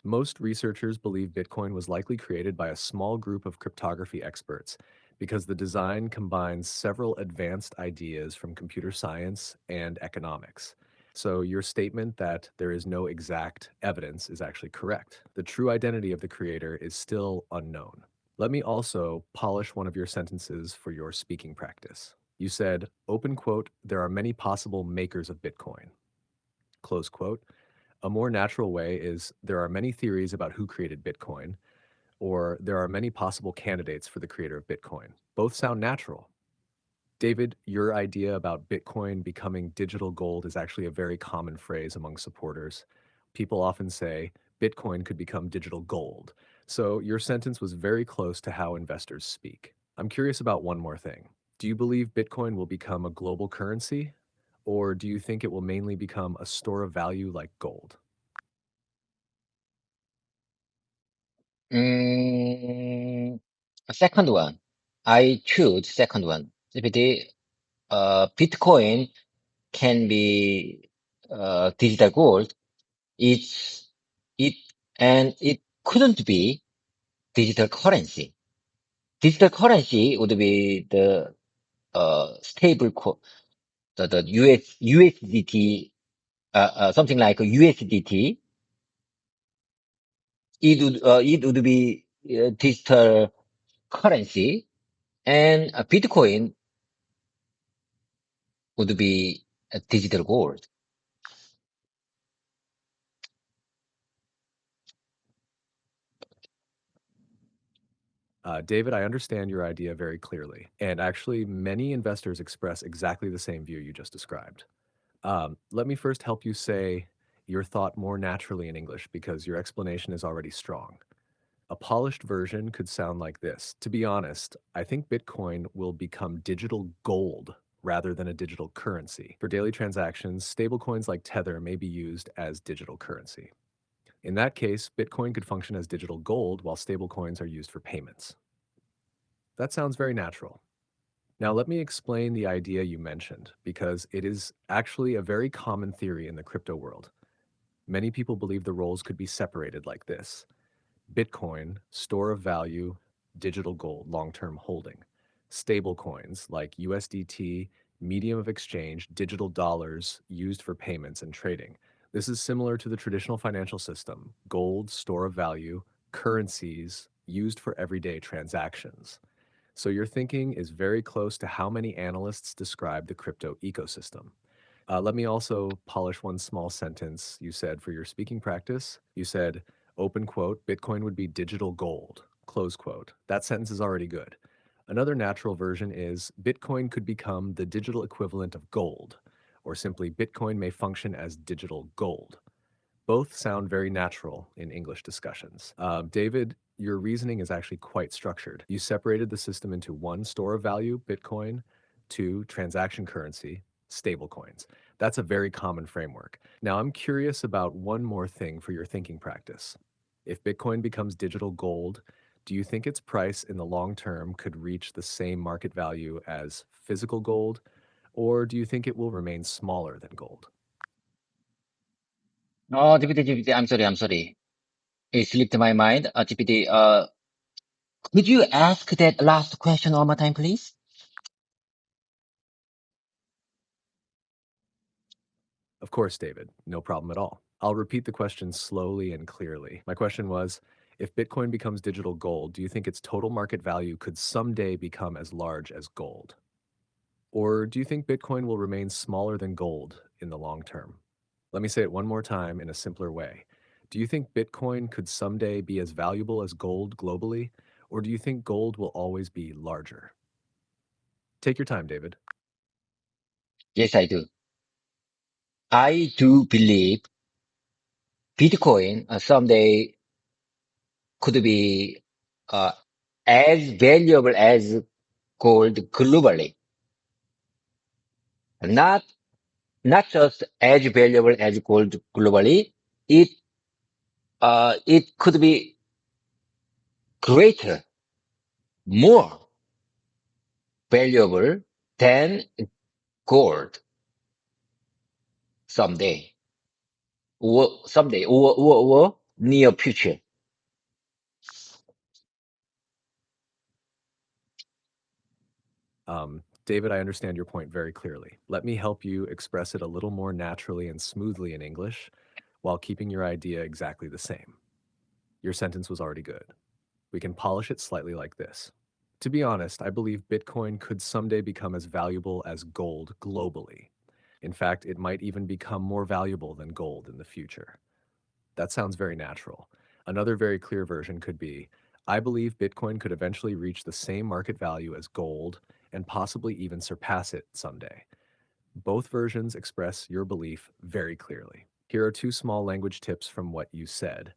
Most researchers believe Bitcoin was likely created by a small group of cryptography experts because the design combines several advanced ideas from computer science and economics. So, your statement that there is no exact evidence is actually correct. The true identity of the creator is still unknown. Let me also polish one of your sentences for your speaking practice. You said, open quote, there are many possible makers of Bitcoin, close quote. A more natural way is there are many theories about who created Bitcoin, or there are many possible candidates for the creator of Bitcoin. Both sound natural. David, your idea about Bitcoin becoming digital gold is actually a very common phrase among supporters. People often say Bitcoin could become digital gold. So your sentence was very close to how investors speak. I'm curious about one more thing. Do you believe Bitcoin will become a global currency, or do you think it will mainly become a store of value like gold? Mm, second one. I choose second one. GPT, Bitcoin can be digital gold. It's it and it couldn't be digital currency. Digital currency would be the stable the USDT, something like a USDT. It would be digital currency, and Bitcoin would be a digital gold. David, I understand your idea very clearly. And actually, many investors express exactly the same view you just described. Let me first help you say your thought more naturally in English because your explanation is already strong. A polished version could sound like this. To be honest, I think Bitcoin will become digital gold rather than a digital currency. For daily transactions, stablecoins like Tether may be used as digital currency. In that case, Bitcoin could function as digital gold while stablecoins are used for payments. That sounds very natural. Now, let me explain the idea you mentioned because it is actually a very common theory in the crypto world. Many people believe the roles could be separated like this: Bitcoin, store of value, digital gold, long term holding; stable coins like USDT, medium of exchange, digital dollars used for payments and trading. This is similar to the traditional financial system: gold, store of value, currencies used for everyday transactions. So your thinking is very close to how many analysts describe the crypto ecosystem. Let me also polish one small sentence you said for your speaking practice. You said, open quote, Bitcoin would be digital gold, close quote. That sentence is already good. Another natural version is Bitcoin could become the digital equivalent of gold, or simply Bitcoin may function as digital gold. Both sound very natural in English discussions. David, your reasoning is actually quite structured. You separated the system into one, store of value, Bitcoin; two, transaction currency, stablecoins. That's a very common framework. Now, I'm curious about one more thing for your thinking practice. If Bitcoin becomes digital gold, do you think its price in the long term could reach the same market value as physical gold, or do you think it will remain smaller than gold? Oh, GPT, I'm sorry. It slipped my mind. GPT, could you ask that last question one more time, please? Of course, David, no problem at all. I'll repeat the question slowly and clearly. My question was, if Bitcoin becomes digital gold, do you think its total market value could someday become as large as gold? Or do you think Bitcoin will remain smaller than gold in the long term? Let me say it one more time in a simpler way. Do you think Bitcoin could someday be as valuable as gold globally, or do you think gold will always be larger? Take your time, David. Yes, I do. I do believe Bitcoin someday could be uh, as valuable as gold globally. Not, not just as valuable as gold globally. It could be greater, more valuable than gold someday, or near future. David, I understand your point very clearly. Let me help you express it a little more naturally and smoothly in English while keeping your idea exactly the same. Your sentence was already good. We can polish it slightly like this. To be honest, I believe Bitcoin could someday become as valuable as gold globally. In fact, it might even become more valuable than gold in the future. That sounds very natural. Another very clear version could be, I believe Bitcoin could eventually reach the same market value as gold and possibly even surpass it someday. Both versions express your belief very clearly. Here are two small language tips from what you said.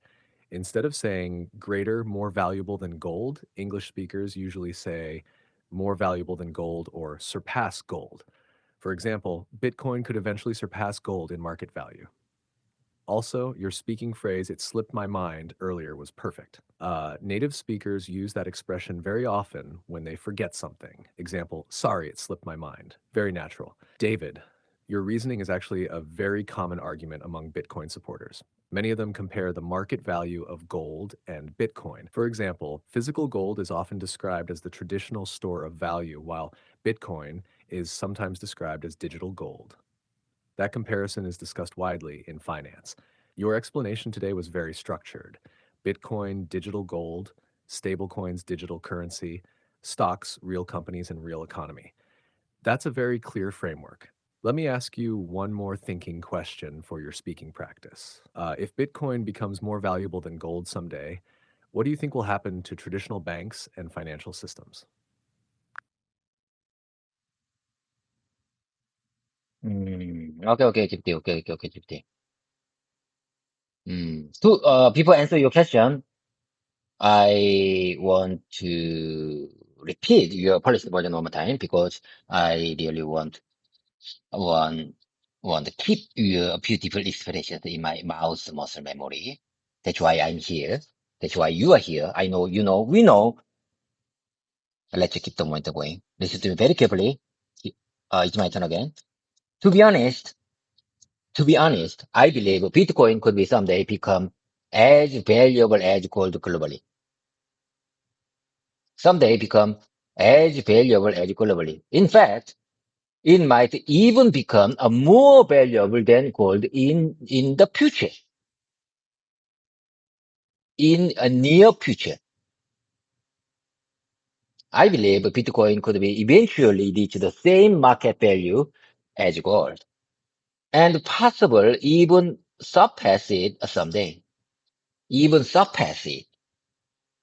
Instead of saying greater, more valuable than gold, English speakers usually say more valuable than gold or surpass gold. For example, Bitcoin could eventually surpass gold in market value. Also, your speaking phrase, it slipped my mind earlier, was perfect. Native speakers use that expression very often when they forget something. Example, sorry, it slipped my mind. Very natural. David, your reasoning is actually a very common argument among Bitcoin supporters. Many of them compare the market value of gold and Bitcoin. For example, physical gold is often described as the traditional store of value, while Bitcoin is sometimes described as digital gold. That comparison is discussed widely in finance. Your explanation today was very structured. Bitcoin, digital gold, stablecoins, digital currency, stocks, real companies, and real economy. That's a very clear framework. Let me ask you one more thinking question for your speaking practice. If Bitcoin becomes more valuable than gold someday, what do you think will happen to traditional banks and financial systems? Okay, GPT, okay, GPT. Before answer your question, I want to repeat your policy version one more time because I really want, want to keep your beautiful expressions in my mouse muscle memory. That's why I'm here. That's why you are here. I know, you know, we know. Let's keep the momentum going. Listen to me very carefully. It's my turn again. To be honest, to be honest, I believe Bitcoin could be someday become as valuable as gold globally. Someday become as valuable as globally. In fact, it might even become a more valuable than gold in the future, in a near future. I believe Bitcoin could be eventually reach the same market value as gold and possible even surpass it someday. Even surpass it.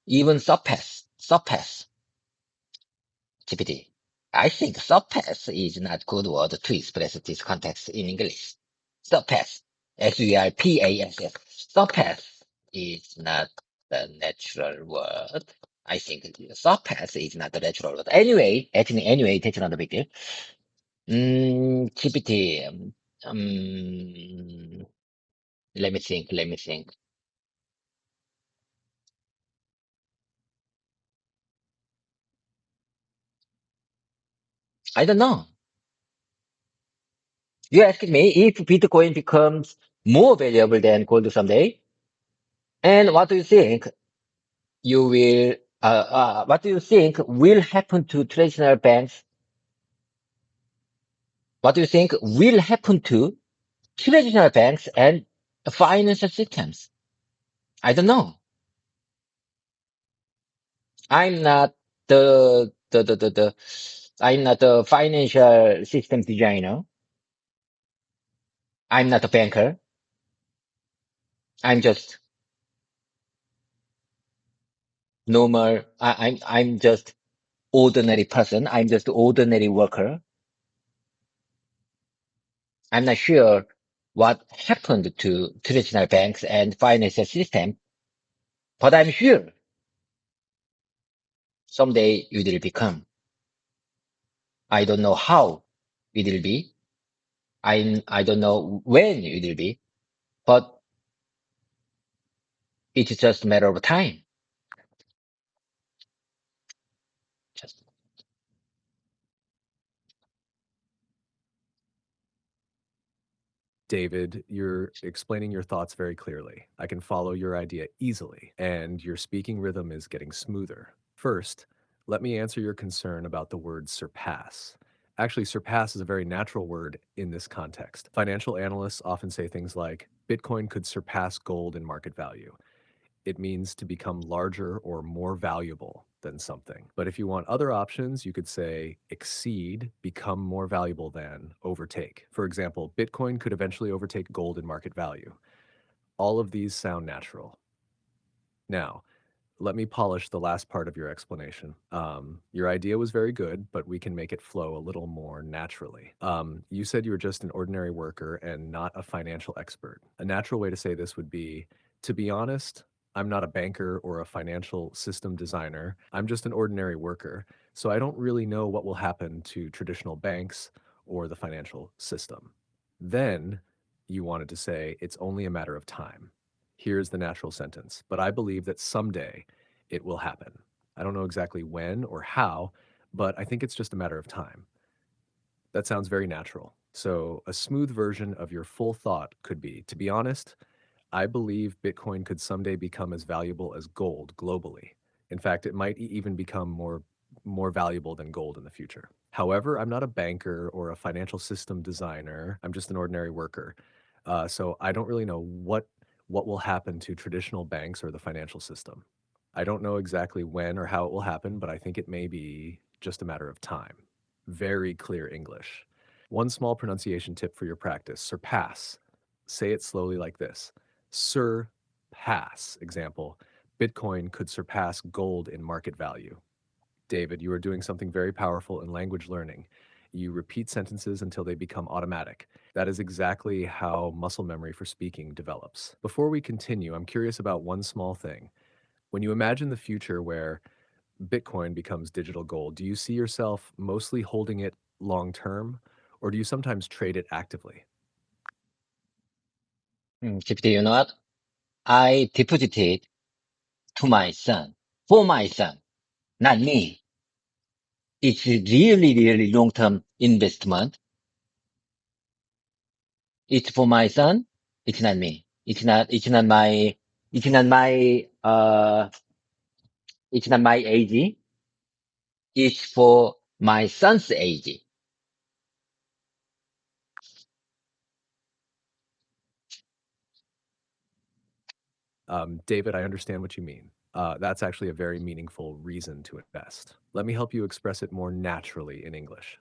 Even surpass GPT. I think surpass is not good word to express this context in English. Surpass. Surpass. Surpass is not the natural word. I think surpass is not the natural word. Anyway, that's not a big deal. GPT. Let me think. I don't know. You asked me if Bitcoin becomes more valuable than gold someday. And what do you think what do you think will happen to traditional banks? What do you think will happen to traditional banks and financial systems? I don't know. I'm not the I'm not a financial system designer. I'm not a banker. I'm just normal. I'm just ordinary person. I'm just ordinary worker. I'm not sure what happened to traditional banks and financial system, but I'm sure Someday it will become. I don't know how it will be. I don't know when it will be, but it's just a matter of time. Just David, you're explaining your thoughts very clearly. I can follow your idea easily, and your speaking rhythm is getting smoother. First, let me answer your concern about the word surpass. Actually, surpass is a very natural word in this context. Financial analysts often say things like Bitcoin could surpass gold in market value. It means to become larger or more valuable than something. But if you want other options, you could say exceed, become more valuable than, overtake. For example, Bitcoin could eventually overtake gold in market value. All of these sound natural. Now, let me polish the last part of your explanation. Your idea was very good, but we can make it flow a little more naturally. You said you were just an ordinary worker and not a financial expert. A natural way to say this would be, to be honest, I'm not a banker or a financial system designer. I'm just an ordinary worker. So I don't really know what will happen to traditional banks or the financial system. Then you wanted to say it's only a matter of time. Here's the natural sentence, but I believe that someday it will happen. I don't know exactly when or how, but I think it's just a matter of time. That sounds very natural. So, a smooth version of your full thought could be, to be honest, I believe Bitcoin could someday become as valuable as gold globally. In fact, it might even become more valuable than gold in the future. However, I'm not a banker or a financial system designer. I'm just an ordinary worker. So I don't really know what will happen to traditional banks or the financial system. I don't know exactly when or how it will happen, but I think it may be just a matter of time. Very clear English. One small pronunciation tip for your practice: surpass. Say it slowly like this: surpass. Example, Bitcoin could surpass gold in market value. David, you are doing something very powerful in language learning. You repeat sentences until they become automatic. That is exactly how muscle memory for speaking develops. Before we continue, I'm curious about one small thing. When you imagine the future where Bitcoin becomes digital gold, do you see yourself mostly holding it long term, or do you sometimes trade it actively? Gypsy, you know what? I deposited to my son, for my son, not me. It's really, really long-term investment. It's for my son. It's not me. It's not my, it's not my age. It's for my son's age. David, I understand what you mean. That's actually a very meaningful reason to invest. Let me help you express it more naturally in English.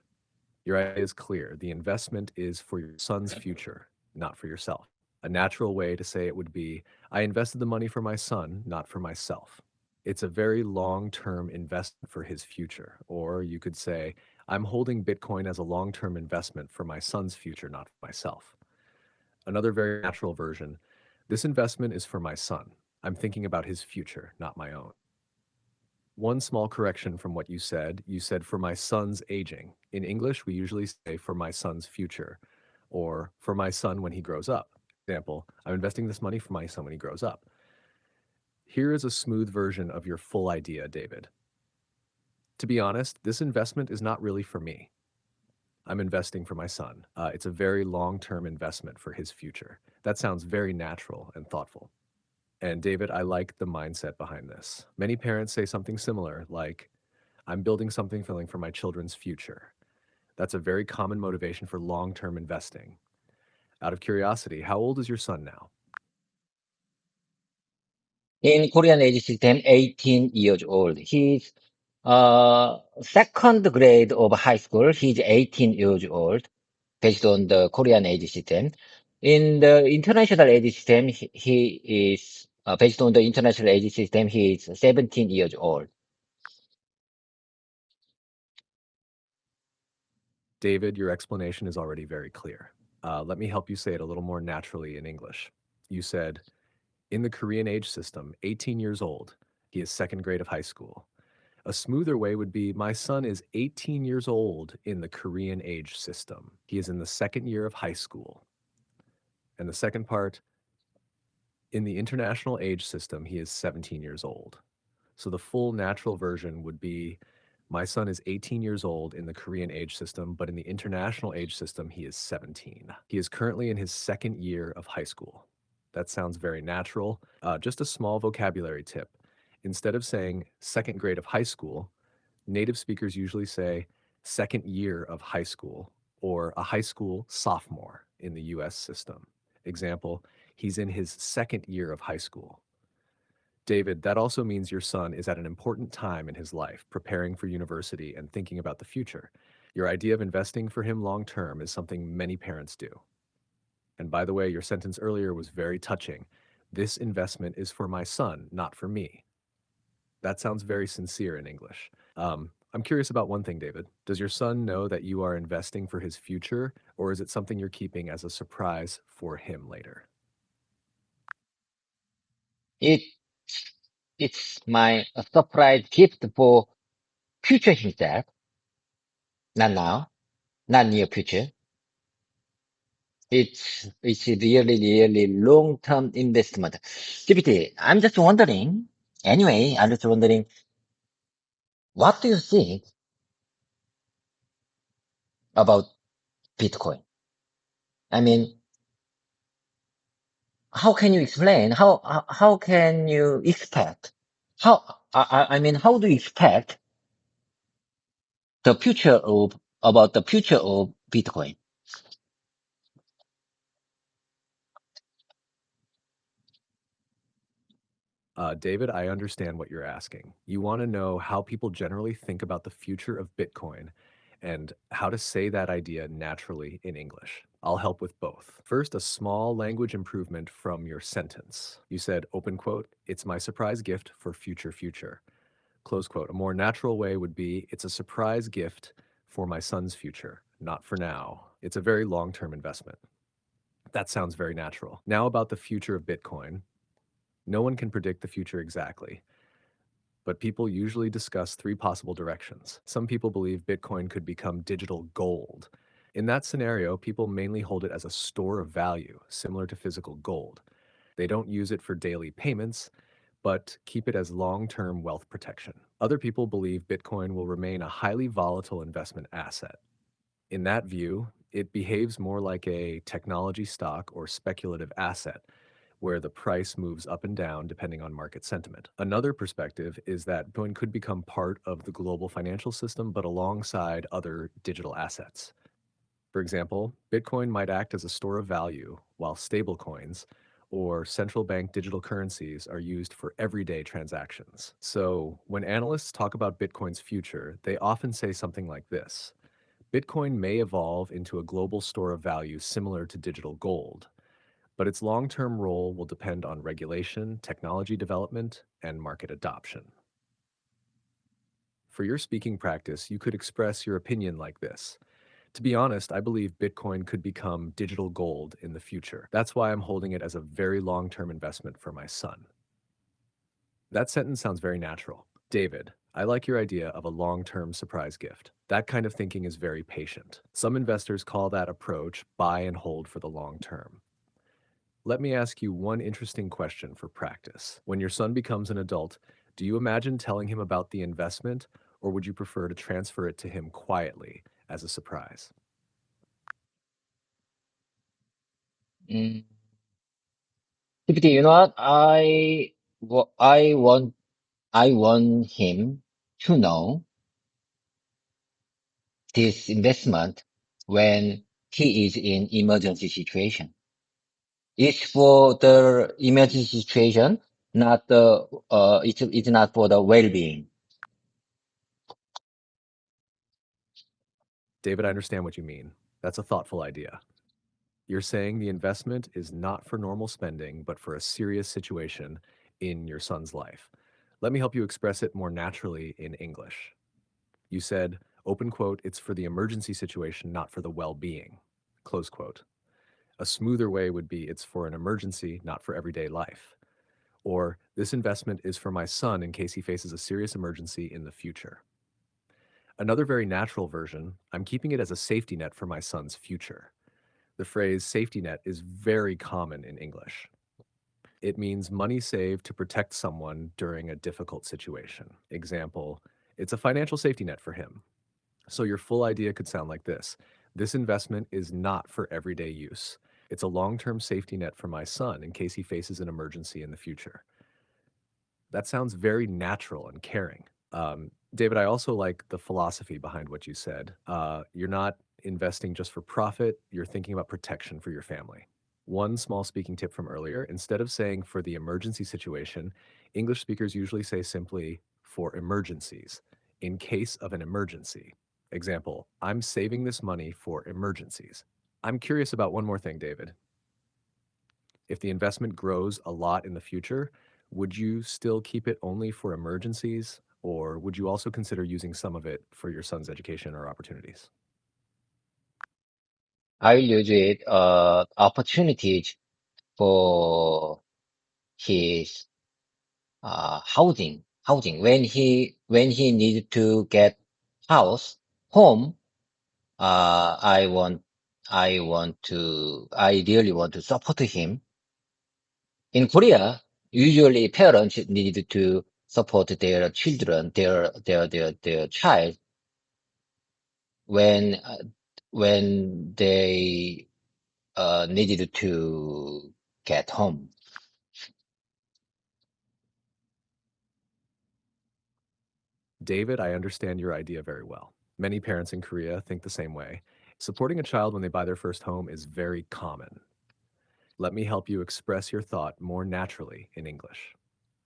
Your idea is clear. The investment is for your son's future, not for yourself. A natural way to say it would be, I invested the money for my son, not for myself. It's a very long term investment for his future. Or you could say, I'm holding Bitcoin as a long term investment for my son's future, not for myself. Another very natural version: this investment is for my son. I'm thinking about his future, not my own. One small correction from what you said for my son's aging. In English, we usually say for my son's future or for my son when he grows up. Example, I'm investing this money for my son when he grows up. Here is a smooth version of your full idea, David. To be honest, this investment is not really for me. I'm investing for my son. It's a very long term investment for his future. That sounds very natural and thoughtful. And David, I like the mindset behind this. Many parents say something similar, like, I'm building something for my children's future. That's a very common motivation for long term investing. Out of curiosity, how old is your son now? In Korean age system, 18 years old. He's second grade of high school. He's 18 years old, based on the Korean age system. In the international age system, he is based on the international age system. He is 17 years old. David, your explanation is already very clear. Let me help you say it a little more naturally in English. You said, in the Korean age system, 18 years old, he is second grade of high school. A smoother way would be my son is 18 years old in the Korean age system. He is in the second year of high school. And the second part, in the international age system, he is 17 years old. So the full natural version would be my son is 18 years old in the Korean age system, but in the international age system, he is 17. He is currently in his second year of high school. That sounds very natural. Just a small vocabulary tip. Instead of saying second grade of high school, native speakers usually say second year of high school or a high school sophomore in the US system. Example, he's in his second year of high school. David, that also means your son is at an important time in his life, preparing for university and thinking about the future. Your idea of investing for him long term is something many parents do. And by the way, your sentence earlier was very touching. This investment is for my son, not for me. That sounds very sincere in English. I'm curious about one thing, David. Does your son know that you are investing for his future, or is it something you're keeping as a surprise for him later? It it's my surprise gift for future himself, not now, not near future. It's really long-term investment. GPT, I'm just wondering, what do you think about Bitcoin? I mean, how can you explain? How can you expect? I mean, how do you expect the future of about the future of Bitcoin? David, I understand what you're asking. You want to know how people generally think about the future of Bitcoin and how to say that idea naturally in English. I'll help with both. First, a small language improvement from your sentence. You said, open quote, it's my surprise gift for future. Close quote. A more natural way would be, it's a surprise gift for my son's future, not for now. It's a very long term investment. That sounds very natural. Now, about the future of Bitcoin. No one can predict the future exactly, but people usually discuss three possible directions. Some people believe Bitcoin could become digital gold. In that scenario, people mainly hold it as a store of value, similar to physical gold. They don't use it for daily payments, but keep it as long term wealth protection. Other people believe Bitcoin will remain a highly volatile investment asset. In that view, it behaves more like a technology stock or speculative asset where the price moves up and down depending on market sentiment. Another perspective is that Bitcoin could become part of the global financial system, but alongside other digital assets. For example, Bitcoin might act as a store of value, while stablecoins or central bank digital currencies are used for everyday transactions. So, when analysts talk about Bitcoin's future, they often say something like this: Bitcoin may evolve into a global store of value similar to digital gold, but its long term role will depend on regulation, technology development, and market adoption. For your speaking practice, you could express your opinion like this: to be honest, I believe Bitcoin could become digital gold in the future. That's why I'm holding it as a very long term investment for my son. That sentence sounds very natural. David, I like your idea of a long term surprise gift. That kind of thinking is very patient. Some investors call that approach buy and hold for the long term. Let me ask you one interesting question for practice. When your son becomes an adult, do you imagine telling him about the investment, or would you prefer to transfer it to him quietly as a surprise? Mm, GPT, you know what? I want him to know this investment when he is in emergency situation. It's for the emergency situation, not it's not for the well-being. David, I understand what you mean. That's a thoughtful idea. You're saying the investment is not for normal spending, but for a serious situation in your son's life. Let me help you express it more naturally in English. You said, open quote, it's for the emergency situation, not for the well being, close quote. A smoother way would be it's for an emergency, not for everyday life. Or, this investment is for my son in case he faces a serious emergency in the future. Another very natural version, I'm keeping it as a safety net for my son's future. The phrase safety net is very common in English. It means money saved to protect someone during a difficult situation. Example, it's a financial safety net for him. So your full idea could sound like this. This investment is not for everyday use. It's a long-term safety net for my son in case he faces an emergency in the future. That sounds very natural and caring. David, I also like the philosophy behind what you said. You're not investing just for profit, you're thinking about protection for your family. One small speaking tip from earlier, instead of saying for the emergency situation, English speakers usually say simply for emergencies, in case of an emergency. Example, I'm saving this money for emergencies. I'm curious about one more thing, David. If the investment grows a lot in the future, would you still keep it only for emergencies, or would you also consider using some of it for your son's education or opportunities? I will use it, opportunities for his, housing. When he needs to get house, home, I I really want to support him. In Korea, usually parents need to support their children, their child when, when they, needed to get home. David, I understand your idea very well. Many parents in Korea think the same way. Supporting a child when they buy their first home is very common. Let me help you express your thought more naturally in English.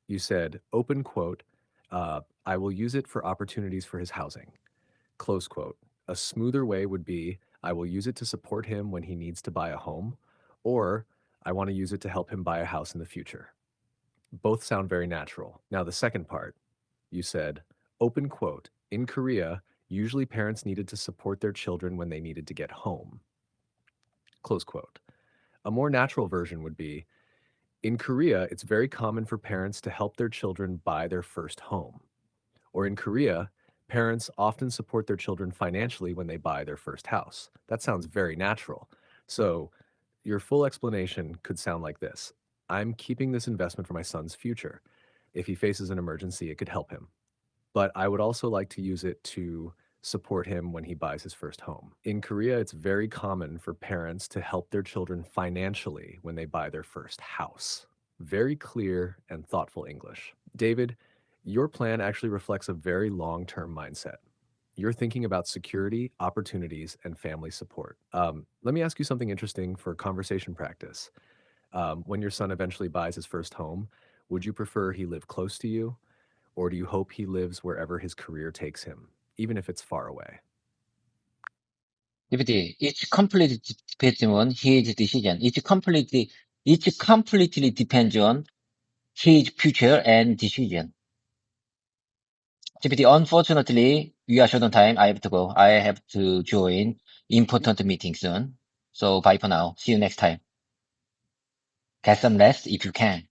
You said, open quote, I will use it for opportunities for his housing. Close quote. A smoother way would be, I will use it to support him when he needs to buy a home, or I want to use it to help him buy a house in the future. Both sound very natural. Now, the second part, you said, open quote, in Korea, usually parents needed to support their children when they needed to get home. Close quote. A more natural version would be, in Korea, it's very common for parents to help their children buy their first home. Or in Korea, parents often support their children financially when they buy their first house. That sounds very natural. So your full explanation could sound like this. I'm keeping this investment for my son's future. If he faces an emergency, it could help him. But I would also like to use it to support him when he buys his first home. In Korea, it's very common for parents to help their children financially when they buy their first house. Very clear and thoughtful English. David, your plan actually reflects a very long-term mindset. You're thinking about security, opportunities, and family support. Let me ask you something interesting for conversation practice. When your son eventually buys his first home, would you prefer he live close to you, or do you hope he lives wherever his career takes him, even if it's far away? DVD, it's completely depends on his decision. It's completely depends on his future and decision. GPT, unfortunately, we are short on time. I have to go. I have to join important meeting soon. So bye for now. See you next time. Get some rest if you can.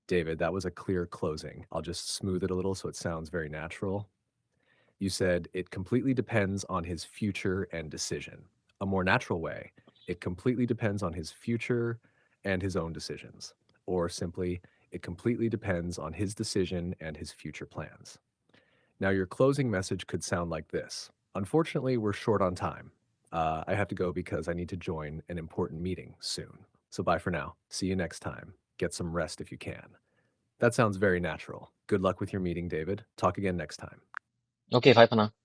David, that was a clear closing. I'll just smooth it a little so it sounds very natural. You said it completely depends on his future and decision. A more natural way, it completely depends on his future and his own decisions. Or simply, it completely depends on his decision and his future plans. Now, your closing message could sound like this. Unfortunately, we're short on time. I have to go because I need to join an important meeting soon. So bye for now. See you next time. Get some rest if you can. That sounds very natural. Good luck with your meeting, David. Talk again next time. Okay, bye for now.